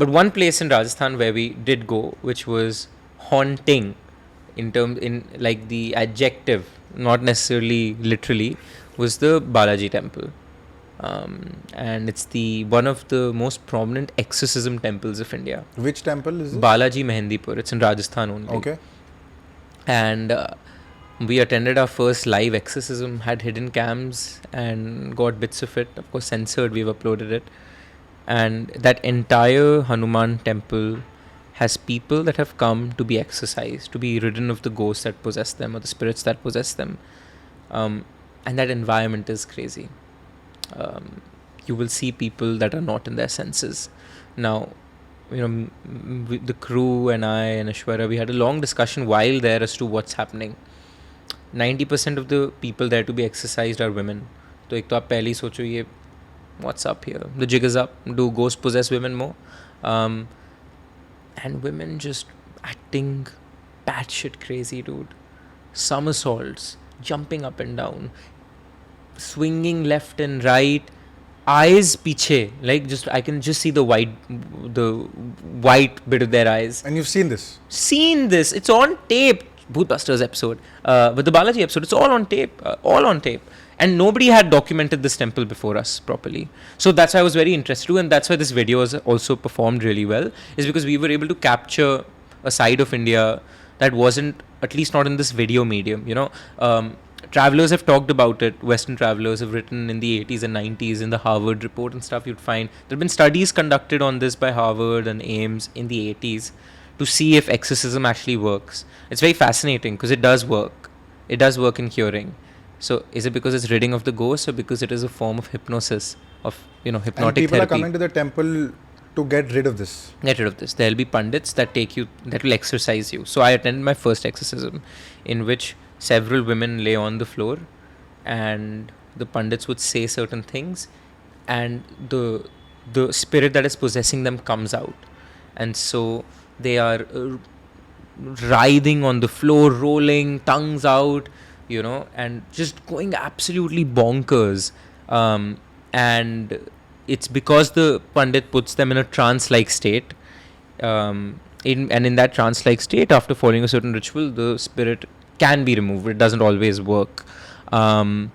But one place in Rajasthan where we did go, which was haunting in like the adjective, not necessarily literally, was the Balaji Temple. And it's the one of the most prominent exorcism temples of India. Which temple is this? Balaji Mehendipur. It's in Rajasthan only. Okay. And we attended our first live exorcism, had hidden cams and got bits of it. Of course, censored, we've uploaded it. And that entire Hanuman temple has people that have come to be exorcised, to be ridden of the ghosts that possess them or the spirits that possess them. And that environment is crazy. You will see people that are not in their senses. Now, the crew and I and Ashwara, we had a long discussion while there as to what's happening. 90% of the people there to be exorcised are women. तो एक तो आप पहले ही सोचो ये what's up here? The jig is up. Do ghosts possess women more? And women just acting batshit crazy, dude. Somersaults, jumping up and down, swinging left and right, eyes piche, like just I can just see the white bit of their eyes. And you've seen this? Seen this. It's on tape. Bhootbusters episode, but the Balaji episode, it's all on tape, and nobody had documented this temple before us properly. So that's why I was very interested too, and that's why this video has also performed really well, is because we were able to capture a side of India that wasn't, at least not in this video medium. Travelers have talked about it. Western travelers have written in the 80s and 90s in the Harvard report and stuff. You'd find there have been studies conducted on this by Harvard and Ames in the 80s to see if exorcism actually works. It's very fascinating because it does work. It does work in curing. So is it because it's ridding of the ghosts, or because it is a form of hypnosis, of hypnotic therapy? And people are coming to the temple to get rid of this. Get rid of this. There'll be pundits that will exorcise you. So I attended my first exorcism, in which several women lay on the floor, and the pundits would say certain things, and the spirit that is possessing them comes out, and so they are writhing on the floor, rolling, tongues out, and just going absolutely bonkers. And it's because the Pandit puts them in a trance-like state. In that trance-like state, after following a certain ritual, the spirit can be removed. It doesn't always work. But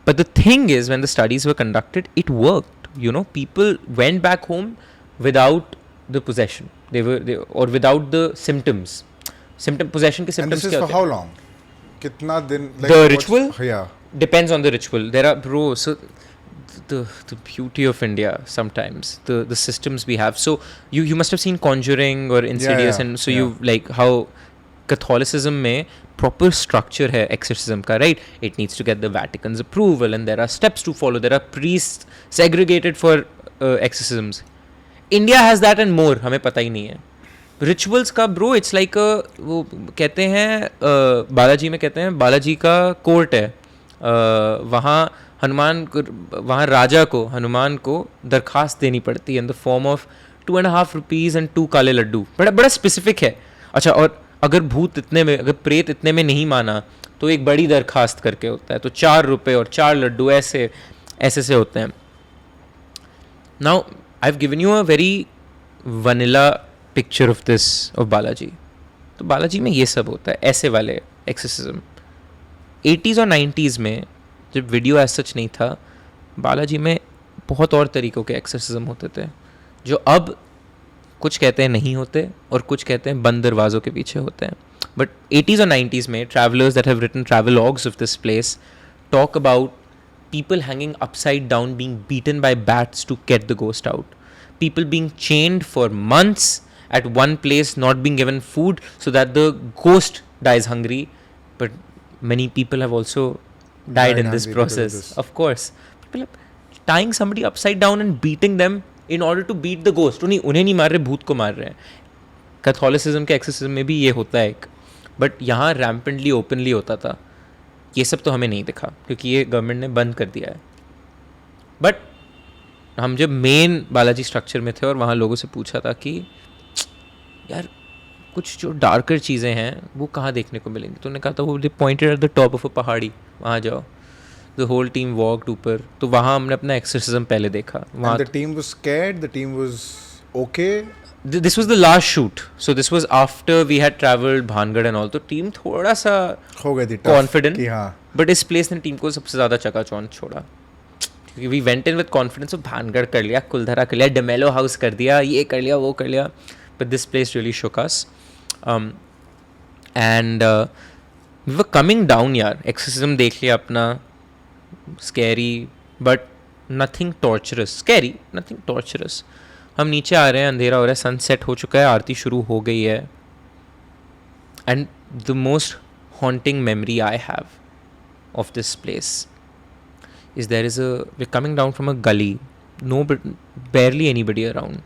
the thing is, when the studies were conducted, it worked. People went back home without the possession. Or without the symptoms. Possession ke symptoms. And this is for how long? Kitna din? Like the ritual? Yeah. Depends on the ritual. So the beauty of India sometimes, the systems we have. So you must have seen Conjuring or Insidious, and so you like how Catholicism mein proper structure hai exorcism ka, right? It needs to get the Vatican's approval, and there are steps to follow. There are priests segregated for exorcisms. India has that and more. हमें पता ही नहीं है. Rituals का bro, it's like वो कहते हैं बालाजी में कहते हैं बालाजी का कोर्ट है. वहाँ राजा को, हनुमान को दरखास्त देनी पड़ती है in the form of 2.5 rupees and 2 काले लड्डू. बड़ा स्पेसिफिक है. अच्छा, और अगर प्रेत इतने में नहीं माना तो एक बड़ी दरखास्त करके होता है, तो 4 रुपए और 4 लड्डू ऐसे से होते हैं. Now I've given you a very vanilla picture of Balaji. तो बालाजी में ये सब होता है, ऐसे वाले एक्सोर्सिज्म. 80s और 90s में जब वीडियो एज सच नहीं था, बालाजी में बहुत और तरीक़ों के एक्सोर्सिज्म होते थे, जो अब कुछ कहते हैं नहीं होते और कुछ कहते हैं बंद दरवाज़ों के पीछे होते हैं. बट 80s और 90s में travelers that have written travelogues of this place talk about people hanging upside down, being beaten by bats to get the ghost out. People being chained for months at one place, not being given food so that the ghost dies hungry. But many people have also died in this process. Of course. People are tying somebody upside down and beating them in order to beat the ghost. उन्हें नहीं मार रहे, भूत को मार रहे हैं. Catholicism के एक्सोर्सिज्म में भी ये होता है एक. बट यहाँ रैम्पेंटली ओपनली होता था. ये सब तो हमें नहीं दिखा क्योंकि ये गवर्नमेंट ने बंद कर दिया है. बट हम जब मेन बालाजी स्ट्रक्चर में थे और वहाँ लोगों से पूछा था कि यार कुछ जो डार्कर चीज़ें हैं वो कहाँ देखने को मिलेंगी, तो उन्होंने कहा था वो pointed at the top of a पहाड़ी, वहाँ जाओ. The whole team walked ऊपर. तो वहाँ हमने अपना exorcism पहले देखा. वहाँ And the team was scared. The team was okay. this was the last shoot. So this was after we had traveled Bhangarh and all. तो team थोड़ा सा हो गई थी tough confident. कि हाँ. But इस place ने team को सबसे ज़्यादा चकाचौंध छोड़ा. क्योंकि we went in with confidence. So Bhangarh कर लिया, कुलधरा कर लिया, डेमेलो हाउस कर दिया, ये कर लिया, वो कर लिया. But this place really shook us. And we were coming down यार. Exorcism देख लिया अपना. Scary, but nothing torturous. Scary, nothing torturous. हम नीचे आ रहे हैं, अंधेरा हो रहा है, सनसेट हो चुका है, आरती शुरू हो गई है. And the most haunting memory I have of this place is there is we coming down from a gali, no barely anybody around,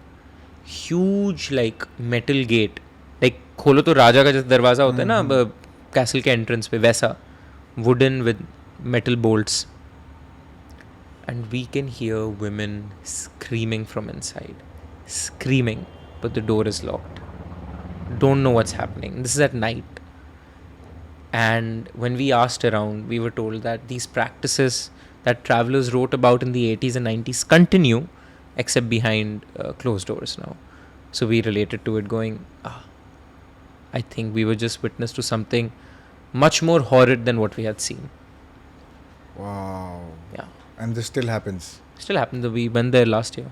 huge like metal gate, like खोलो तो राजा का जैसे दरवाज़ा होता है ना कैसल के एंट्रेंस पे, वैसा wooden with metal bolts. And we can hear women screaming from inside. Screaming, but the door is locked. Don't know what's happening. This is at night. And when we asked around, we were told that these practices that travelers wrote about in the 80s and 90s continue, except behind closed doors now. So we related to it going, I think we were just witness to something much more horrid than what we had seen. Wow. Yeah. And this still happens. Still happened. We went there last year.